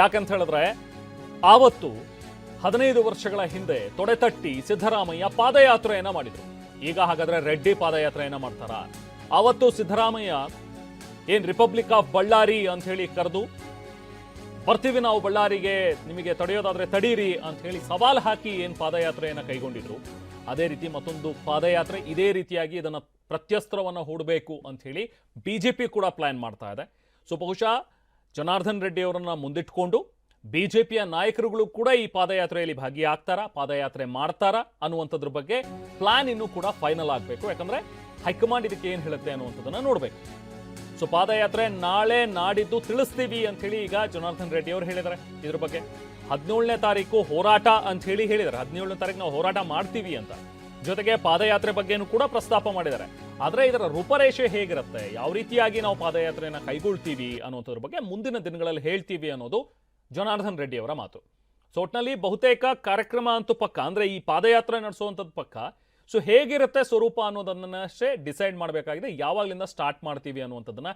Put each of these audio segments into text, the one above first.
ಯಾಕಂತ ಹೇಳಿದ್ರೆ ಆವತ್ತು 15 ವರ್ಷಗಳ ಹಿಂದೆ ತೊಡೆತಟ್ಟಿ ಸಿದ್ದರಾಮಯ್ಯ ಪಾದಯಾತ್ರೆಯನ್ನ ಮಾಡಿದ್ರು. ಈಗ ಹಾಗಾದ್ರೆ ರೆಡ್ಡಿ ಪಾದಯಾತ್ರೆಯನ್ನ ಮಾಡ್ತಾರ? ಆವತ್ತು ಸಿದ್ದರಾಮಯ್ಯ ಏನ್ ರಿಪಬ್ಲಿಕ್ ಆಫ್ ಬಳ್ಳಾರಿ ಅಂತ ಹೇಳಿ ಕರೆದು ಬರ್ತೀವಿ ನಾವು ಬಳ್ಳಾರಿಗೆ, ನಿಮಗೆ ತಡೆಯೋದಾದ್ರೆ ತಡೀರಿ ಅಂತ ಹೇಳಿ ಸವಾಲ್ ಹಾಕಿ ಏನ್ ಪಾದಯಾತ್ರೆಯನ್ನ ಕೈಗೊಂಡಿದ್ರು, ಅದೇ ರೀತಿ ಮತ್ತೊಂದು ಪಾದಯಾತ್ರೆ ಇದೇ ರೀತಿಯಾಗಿ ಇದನ್ನ ಪ್ರತ್ಯಸ್ತ್ರವನ್ನ ಹೂಡಬೇಕು ಅಂತ ಹೇಳಿ ಬಿಜೆಪಿ ಕೂಡ ಪ್ಲಾನ್ ಮಾಡ್ತಾ ಇದೆ. ಸೊ ಬಹುಶಃ ಜನಾರ್ದನ್ ರೆಡ್ಡಿ ಅವರನ್ನ ಮುಂದಿಟ್ಕೊಂಡು ಬಿಜೆಪಿಯ ನಾಯಕರುಗಳು ಕೂಡ ಈ ಪಾದಯಾತ್ರೆಯಲ್ಲಿ ಭಾಗಿಯಾಗ್ತಾರಾ, ಪಾದಯಾತ್ರೆ ಮಾಡ್ತಾರಾ ಅನ್ನುವಂಥದ್ರ ಬಗ್ಗೆ ಪ್ಲಾನ್ ಇನ್ನೂ ಕೂಡ ಫೈನಲ್ ಆಗಬೇಕು. ಯಾಕಂದ್ರೆ ಹೈಕಮಾಂಡ್ ಇದಕ್ಕೆ ಏನ್ ಹೇಳುತ್ತೆ ಅನ್ನುವಂಥದ್ದನ್ನ ನೋಡ್ಬೇಕು. ಸೊ ಪಾದಯಾತ್ರೆ ನಾಳೆ ನಾಡಿದ್ದು ತಿಳಿಸ್ತೀವಿ ಅಂತ ಹೇಳಿ ಈಗ ಜನಾರ್ದನ್ ರೆಡ್ಡಿ ಅವರು ಹೇಳಿದ್ದಾರೆ. ಇದ್ರ ಬಗ್ಗೆ 17ನೇ ತಾರೀಕು ಹೋರಾಟ ಅಂತ ಹೇಳಿ ಹೇಳಿದ್ದಾರೆ. 17ನೇ ತಾರೀಕು ನಾವು ಹೋರಾಟ ಮಾಡ್ತೀವಿ ಅಂತ, ಜೊತೆಗೆ ಪಾದಯಾತ್ರೆ ಬಗ್ಗೆನೂ ಕೂಡ ಪ್ರಸ್ತಾಪ ಮಾಡಿದ್ದಾರೆ. ಆದ್ರೆ ಇದರ ರೂಪರೇಷೆ ಹೇಗಿರುತ್ತೆ, ಯಾವ ರೀತಿಯಾಗಿ ನಾವು ಪಾದಯಾತ್ರೆಯನ್ನ ಕೈಗೊಳ್ತೀವಿ ಅನ್ನೋದ್ರ ಬಗ್ಗೆ ಮುಂದಿನ ದಿನಗಳಲ್ಲಿ ಹೇಳ್ತೀವಿ ಅನ್ನೋದು ಜನಾರ್ದನ್ ರೆಡ್ಡಿ ಅವರ ಮಾತು. ಸೊ ಒಟ್ನಲ್ಲಿ ಬಹುತೇಕ ಕಾರ್ಯಕ್ರಮ ಅಂತೂ ಪಕ್ಕ, ಅಂದ್ರೆ ಈ ಪಾದಯಾತ್ರೆ ನಡೆಸುವಂಥದ್ದು ಪಕ್ಕ. ಸೊ ಹೇಗಿರುತ್ತೆ ಸ್ವರೂಪ ಅನ್ನೋದನ್ನಷ್ಟೇ ಡಿಸೈಡ್ ಮಾಡಬೇಕಾಗಿದೆ. ಯಾವಾಗಲಿಂದ ಸ್ಟಾರ್ಟ್ ಮಾಡ್ತೀವಿ ಅನ್ನುವಂಥದ್ದನ್ನ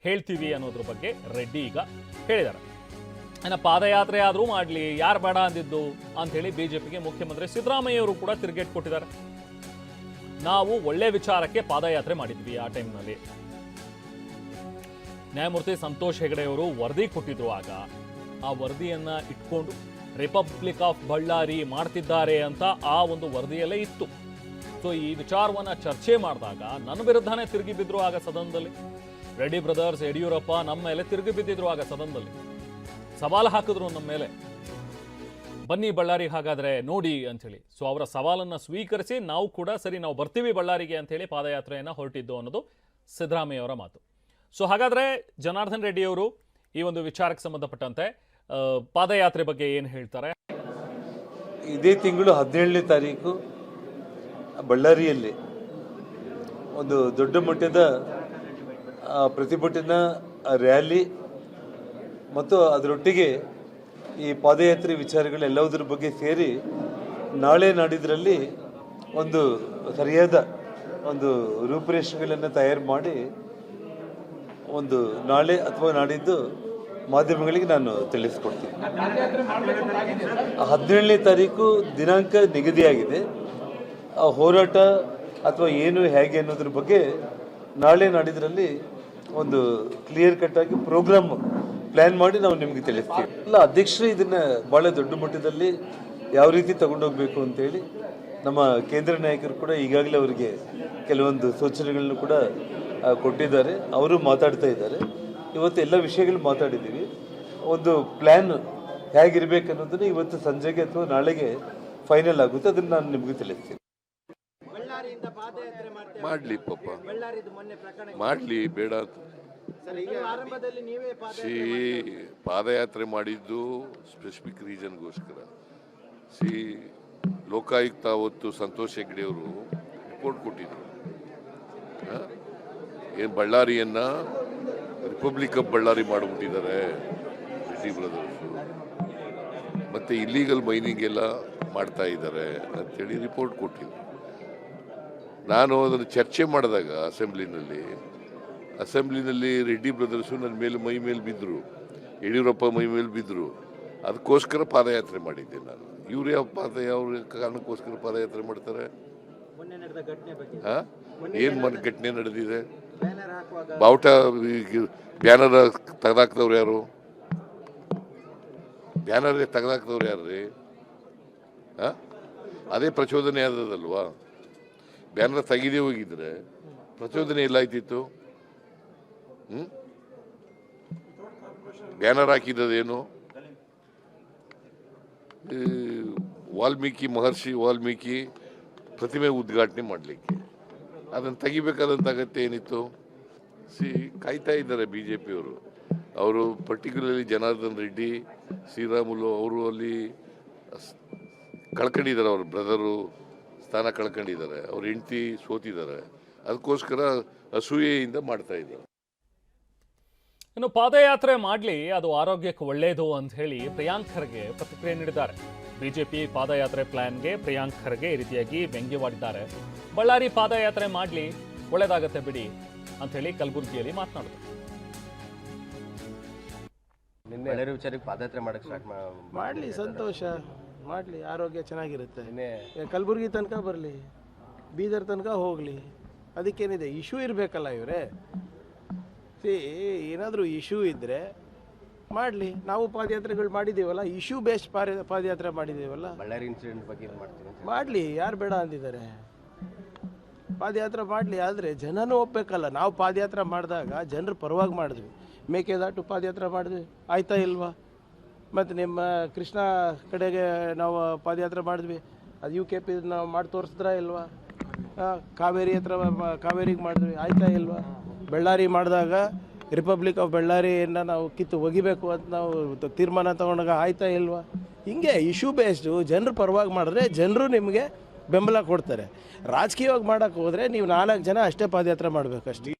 ಹೇಳ್ತೀವಿ ಅನ್ನೋದ್ರ ಬಗ್ಗೆ ರೆಡ್ಡಿ ಈಗ ಹೇಳಿದ್ದಾರೆ. ಇನ್ನು ಪಾದಯಾತ್ರೆ ಆದರೂ ಮಾಡಲಿ, ಯಾರು ಬೇಡ ಅಂದಿದ್ದು ಅಂತ ಹೇಳಿ ಬಿಜೆಪಿಗೆ ಮುಖ್ಯಮಂತ್ರಿ ಸಿದ್ದರಾಮಯ್ಯ ಅವರು ಕೂಡ ತಿರುಗೇಟ್ ಕೊಟ್ಟಿದ್ದಾರೆ. ನಾವು ಒಳ್ಳೆ ವಿಚಾರಕ್ಕೆ ಪಾದಯಾತ್ರೆ ಮಾಡಿದ್ವಿ. ಆ ಟೈಮ್ನಲ್ಲಿ ನ್ಯಾಯಮೂರ್ತಿ ಸಂತೋಷ್ ಹೆಗಡೆ ಅವರು ವರದಿ ಕೊಟ್ಟಿದ್ರು. ಆಗ ಆ ವರದಿಯನ್ನ ಇಟ್ಕೊಂಡು ರಿಪಬ್ಲಿಕ್ ಆಫ್ ಬಳ್ಳಾರಿ ಮಾಡ್ತಿದ್ದಾರೆ ಅಂತ ಆ ಒಂದು ವರದಿಯಲ್ಲೇ ಇತ್ತು. ಸೊ ಈ ವಿಚಾರವನ್ನ ಚರ್ಚೆ ಮಾಡಿದಾಗ ನನ್ನ ವಿರುದ್ಧನೇ ತಿರುಗಿ ಬಿದ್ರು ಆಗ ಸದನದಲ್ಲಿ. ರೆಡ್ಡಿ ಬ್ರದರ್ಸ್, ಯಡಿಯೂರಪ್ಪ ನಮ್ಮ ಮೇಲೆ ತಿರುಗಿ ಬಿದ್ದಿದ್ರು ಆಗ ಸದನದಲ್ಲಿ. ಸವಾಲು ಹಾಕಿದ್ರು ನಮ್ಮ ಮೇಲೆ, ಬನ್ನಿ ಬಳ್ಳಾರಿಗೆ ಹಾಗಾದ್ರೆ ನೋಡಿ ಅಂಥೇಳಿ. ಸೊ ಅವರ ಸವಾಲನ್ನ ಸ್ವೀಕರಿಸಿ ನಾವು ಕೂಡ ಸರಿ ನಾವು ಬರ್ತೀವಿ ಬಳ್ಳಾರಿಗೆ ಅಂತ ಹೇಳಿ ಪಾದಯಾತ್ರೆಯನ್ನ ಹೊರಟಿದ್ದು ಅನ್ನೋದು ಸಿದ್ದರಾಮಯ್ಯ ಅವರ ಮಾತು. ಸೊ ಹಾಗಾದ್ರೆ ಜನಾರ್ದನ್ ರೆಡ್ಡಿ ಅವರು ಈ ಒಂದು ವಿಚಾರಕ್ಕೆ ಸಂಬಂಧಪಟ್ಟಂತೆ ಪಾದಯಾತ್ರೆ ಬಗ್ಗೆ ಏನು ಹೇಳ್ತಾರೆ? ಇದೇ ತಿಂಗಳು 17ನೇ ತಾರೀಕು ಬಳ್ಳಾರಿಯಲ್ಲಿ ಒಂದು ದೊಡ್ಡ ಮಟ್ಟದ ಪ್ರತಿಭಟನಾ ರ್ಯಾಲಿ ಮತ್ತು ಅದರೊಟ್ಟಿಗೆ ಈ ಪಾದಯಾತ್ರೆ ವಿಚಾರಗಳೆಲ್ಲವುದ್ರ ಬಗ್ಗೆ ಸೇರಿ ನಾಳೆ ನಾಡಿದ್ರಲ್ಲಿ ಒಂದು ಸರಿಯಾದ ಒಂದು ರೂಪುರೇಷೆಗಳನ್ನು ತಯಾರು ಮಾಡಿ ಒಂದು ನಾಳೆ ಅಥವಾ ನಾಡಿದ್ದು ಮಾಧ್ಯಮಗಳಿಗೆ ನಾನು ತಿಳಿಸ್ಕೊಡ್ತೀನಿ. 17ನೇ ತಾರೀಕು ದಿನಾಂಕ ನಿಗದಿಯಾಗಿದೆ. ಆ ಹೋರಾಟ ಅಥವಾ ಏನು ಹೇಗೆ ಅನ್ನೋದ್ರ ಬಗ್ಗೆ ನಾಳೆ ನಾಡಿದ್ರಲ್ಲಿ ಒಂದು ಕ್ಲಿಯರ್ ಕಟ್ ಆಗಿ ಪ್ರೋಗ್ರಾಮ್ ಪ್ಲಾನ್ ಮಾಡಿ ನಾವು ನಿಮ್ಗೆ ತಿಳಿಸ್ತೀವಿ. ಇಲ್ಲ, ಅಧ್ಯಕ್ಷರು ಇದನ್ನ ಬಹಳ ದೊಡ್ಡ ಮಟ್ಟದಲ್ಲಿ ಯಾವ ರೀತಿ ತಗೊಂಡೋಗ್ಬೇಕು ಅಂತೇಳಿ ನಮ್ಮ ಕೇಂದ್ರ ನಾಯಕರು ಕೂಡ ಈಗಾಗಲೇ ಅವರಿಗೆ ಕೆಲವೊಂದು ಸೂಚನೆಗಳನ್ನು ಕೂಡ ಕೊಟ್ಟಿದ್ದಾರೆ. ಅವರು ಮಾತಾಡ್ತಾ ಇದ್ದಾರೆ. ಇವತ್ತು ಎಲ್ಲ ವಿಷಯಗಳು ಮಾತಾಡಿದ್ದೀವಿ. ಒಂದು ಪ್ಲ್ಯಾನ್ ಹೇಗಿರ್ಬೇಕು ಅನ್ನೋದನ್ನು ಇವತ್ತು ಸಂಜೆಗೆ ಅಥವಾ ನಾಳೆಗೆ ಫೈನಲ್ ಆಗುತ್ತೆ. ಅದನ್ನು ನಾನು ನಿಮಗೆ ತಿಳಿಸ್ತೀನಿ. ಮಾಡಲಿ ಪಾಪ, ಮಾಡಲಿ, ಬೇಡ. ಪಾದಯಾತ್ರೆ ಮಾಡಿದ್ದು ಸ್ಪೆಸಿಫಿಕ್ ರೀಸನ್ಗೋಸ್ಕರ. ಲೋಕಾಯುಕ್ತ ಅವತ್ತು ಸಂತೋಷ್ ಹೆಗ್ಡೆ ಅವರು ರಿಪೋರ್ಟ್ ಕೊಟ್ಟಿದ್ರು. ಏನು ಬಳ್ಳಾರಿಯನ್ನ ರಿಪಬ್ಲಿಕ್ ಆಫ್ ಬಳ್ಳಾರಿ ಮಾಡಿಬಿಟ್ಟಿದ್ದಾರೆ ರೆಡ್ಡಿ ಬ್ರದರ್ಸು, ಮತ್ತೆ ಇಲ್ಲೀಗಲ್ ಮೈನಿಂಗ್ ಎಲ್ಲ ಮಾಡ್ತಾ ಇದ್ದಾರೆ ಅಂತೇಳಿ ರಿಪೋರ್ಟ್ ಕೊಟ್ಟಿದ್ರು. ನಾನು ಅದನ್ನು ಚರ್ಚೆ ಮಾಡಿದಾಗ ಅಸೆಂಬ್ಲಿನಲ್ಲಿ ರೆಡ್ಡಿ ಬ್ರದರ್ಸು ನನ್ನ ಮೇಲೆ ಮೈ ಮೇಲೆ ಬಿದ್ದರು, ಯಡಿಯೂರಪ್ಪ ಮೈ ಮೇಲೆ ಬಿದ್ದರು. ಅದಕ್ಕೋಸ್ಕರ ಪಾದಯಾತ್ರೆ ಮಾಡಿದ್ದೆ ನಾನು. ಇವ್ರು ಯಾವ ಕಾರಣಕ್ಕೋಸ್ಕರ ಪಾದಯಾತ್ರೆ ಮಾಡ್ತಾರೆ? ಏನು ಘಟನೆ ನಡೆದಿದೆ? ಬಾವುಟ ಬ್ಯಾನರ್ ತೆಗೆದಾಕ್ದವ್ರು ಯಾರು? ಬ್ಯಾನರ್ ತೆಗೆದಾಕ್ದವ್ರು ಯಾರ್ರಿ? ಅದೇ ಪ್ರಚೋದನೆ ಆದದಲ್ವಾ? ಬ್ಯಾನರ್ ತೆಗೆದೇ ಹೋಗಿದ್ರೆ ಪ್ರಚೋದನೆ ಎಲ್ಲಾಯ್ತಿತ್ತು? ಬ್ಯಾನರ್ ಹಾಕಿದ್ದೇನು? ಮಹರ್ಷಿ ವಾಲ್ಮೀಕಿ ಪ್ರತಿಮೆ ಉದ್ಘಾಟನೆ ಮಾಡಲಿಕ್ಕೆ ಅದನ್ನು ತೆಗಿಬೇಕಾದಂಥ ಅಗತ್ಯ ಏನಿತ್ತು? ಕಾಯ್ತಾ ಇದ್ದಾರೆ ಬಿಜೆಪಿಯವರು. ಅವರು ಪರ್ಟಿಕ್ಯುಲರ್ಲಿ ಜನಾರ್ದನ್ ರೆಡ್ಡಿ, ಶ್ರೀರಾಮುಲು ಅವರು ಅಲ್ಲಿ ಕಳ್ಕೊಂಡಿದ್ದಾರೆ. ಅವ್ರ ಬ್ರದರು ಸ್ಥಾನ ಕಳ್ಕೊಂಡಿದ್ದಾರೆ, ಅವ್ರ ಹೆಂಡತಿ ಸೋತಿದ್ದಾರೆ. ಅದಕ್ಕೋಸ್ಕರ ಅಸೂಯೆಯಿಂದ ಮಾಡ್ತಾ ಇದ್ದಾರೆ. ಇನ್ನು ಪಾದಯಾತ್ರೆ ಮಾಡಲಿ, ಅದು ಆರೋಗ್ಯಕ್ಕೆ ಒಳ್ಳೆಯದು ಅಂತ ಹೇಳಿ ಪ್ರಿಯಾಂಕ್ ಖರ್ಗೆ ಪ್ರತಿಕ್ರಿಯೆ ನೀಡಿದ್ದಾರೆ. ಬಿಜೆಪಿ ಪಾದಯಾತ್ರೆ ಪ್ಲಾನ್ಗೆ ಪ್ರಿಯಾಂಕ್ ಖರ್ಗೆ ಈ ರೀತಿಯಾಗಿ ವ್ಯಂಗ್ಯವಾಡಿದ್ದಾರೆ. ಬಳ್ಳಾರಿ ಪಾದಯಾತ್ರೆ ಮಾಡಲಿ, ಒಳ್ಳೇದಾಗತ್ತೆ ಬಿಡಿ ಅಂತ ಹೇಳಿ ಕಲಬುರಗಿಯಲ್ಲಿ ಮಾತನಾಡಿದರು. ಬಳ್ಳಾರಿ ವಿಚಾರಕ್ಕೆ ಪಾದಯಾತ್ರೆ ಮಾಡಕ್ಕೆ ಸ್ಟಾರ್ಟ್ ಮಾಡಲಿ, ಸಂತೋಷ ಮಾಡಲಿ, ಆರೋಗ್ಯ ಚೆನ್ನಾಗಿರುತ್ತೆ. ಕಲಬುರಗಿ ತನಕ ಬರಲಿ, ಬೀದರ್ ತನಕ ಹೋಗಲಿ, ಅದಕ್ಕೇನಿದೆ? ಇಶ್ಯೂ ಇರಬೇಕಲ್ಲ ಇವರೇ. ಏನಾದರೂ ಇಶ್ಯೂ ಇದ್ದರೆ ಮಾಡಲಿ. ನಾವು ಪಾದಯಾತ್ರೆಗಳು ಮಾಡಿದ್ದೀವಲ್ಲ, ಇಶ್ಯೂ ಬೇಸ್ಡ್ ಪಾದಯಾತ್ರೆ ಮಾಡಿದ್ದೀವಲ್ಲ. ಬಳ್ಳಾರಿ ಇನ್ಸಿಡೆಂಟ್ ಬಗ್ಗೆ ಇದು ಮಾಡ್ತೀನಿ ಮಾಡಲಿ, ಯಾರು ಬೇಡ ಅಂದಿದ್ದಾರೆ? ಪಾದಯಾತ್ರೆ ಮಾಡಲಿ, ಆದರೆ ಜನನೂ ಒಪ್ಪಬೇಕಲ್ಲ. ನಾವು ಪಾದಯಾತ್ರೆ ಮಾಡಿದಾಗ ಜನರ ಪರವಾಗಿ ಮಾಡಿದ್ವಿ. ಮೇಕೆದಾಟು ಪಾದಯಾತ್ರೆ ಮಾಡಿದ್ವಿ, ಆಯ್ತಾ ಇಲ್ವಾ? ಮತ್ತು ನಿಮ್ಮ ಕೃಷ್ಣ ಕಡೆಗೆ ನಾವು ಪಾದಯಾತ್ರೆ ಮಾಡಿದ್ವಿ, ಅದು UKP ನಾವು ಮಾಡಿ ತೋರಿಸಿದ್ರಾ ಇಲ್ವಾ? ಕಾವೇರಿ ಹತ್ರ ಕಾವೇರಿಗೆ ಮಾಡಿದ್ವಿ, ಆಯ್ತಾ ಇಲ್ವಾ? ಬಳ್ಳಾರಿ ಮಾಡಿದಾಗ ರಿಪಬ್ಲಿಕ್ ಆಫ್ ಬಳ್ಳಾರಿಯನ್ನು ನಾವು ಕಿತ್ತು ಒಗಿಬೇಕು ಅಂತ ನಾವು ತೀರ್ಮಾನ ತೊಗೊಂಡಾಗ ಆಯ್ತಾ ಇಲ್ವಾ? ಹಿಂಗೆ ಇಶ್ಯೂ ಬೇಸ್ಡು ಜನರ ಪರವಾಗಿ ಮಾಡಿದ್ರೆ ಜನರು ನಿಮಗೆ ಬೆಂಬಲ ಕೊಡ್ತಾರೆ. ರಾಜಕೀಯವಾಗಿ ಮಾಡೋಕ್ಕೆ ಹೋದರೆ ನೀವು 4 ಜನ ಅಷ್ಟೇ ಪಾದಯಾತ್ರೆ ಮಾಡಬೇಕಷ್ಟೇ.